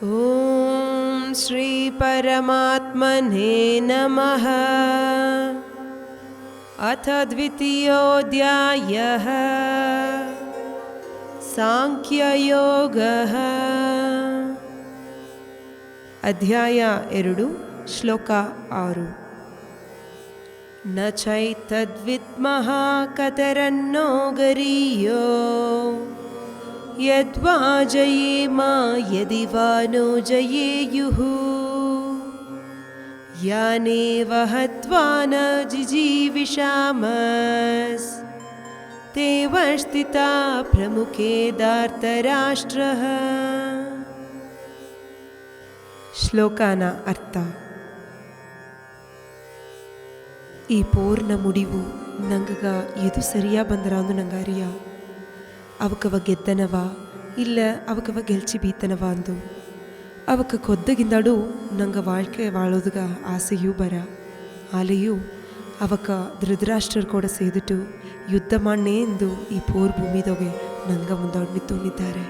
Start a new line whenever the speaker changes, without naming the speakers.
ಓಂ ಶ್ರೀ ಪರಮಾತ್ಮನೇ ನಮಃ. ಅಥ ದ್ವಿತೀಯೋಧ್ಯಾಯಃ ಸಾಂಖ್ಯಯೋಗಃ. ಅಧ್ಯಾಯ 2 ಶ್ಲೋಕ 6. ನ ಚೈತದ್ವಿದ್ಮಃ ಕತರನ್ನೋ ಗರೀಯೋ ಯದ್ವಾ ಜಯೇಮ ಯದಿ ವಾ ನೋ ಜಯೇಯುಃ ಯಾನೇವ ಹತ್ವಾ ನ ಜಿಜೀವಿಷಾಮಸ್ ತೇವ ಸ್ಥಿತಾ ಪ್ರಮುಖೇ ಧಾರ್ತರಾಷ್ಟ್ರಃ. ಶ್ಲೋಕನ ಅರ್ಥ: ಈ ಪೋರ್ನ ಮುಡಿವು ನಂಗಗ ಇದು ಸರಿಯಾ ಬಂದರ ಅಂದು ನಂಗೆ ಅರಿಯ ಅವಕವ ಗೆದ್ದನವ ಇಲ್ಲ ಅವಕವ ಗೆಲ್ಚಿ ಬೀತನವ ಅಂದು ಅವಕ ಕೊದ್ದಗಿಂದಾಡು ನಂಗೆ வாழ்க்கை ವಾಳೋದ್ಗ ಆಸೆಯೂ ಬರ ಆಲೆಯೂ ಅವಕ ಧೃತರಾಷ್ಟ್ರರು ಕೂಡ ಸೇದಿಟ್ಟು ಯುದ್ಧ ಮಾಡನೇ ಎಂದು ಈ ಪೋರ್ ಭೂಮಿದೊಗೆ ನಂಗೆ ಮುಂದಾಡ್ ನಿಂತಿದ್ದಾರೆ.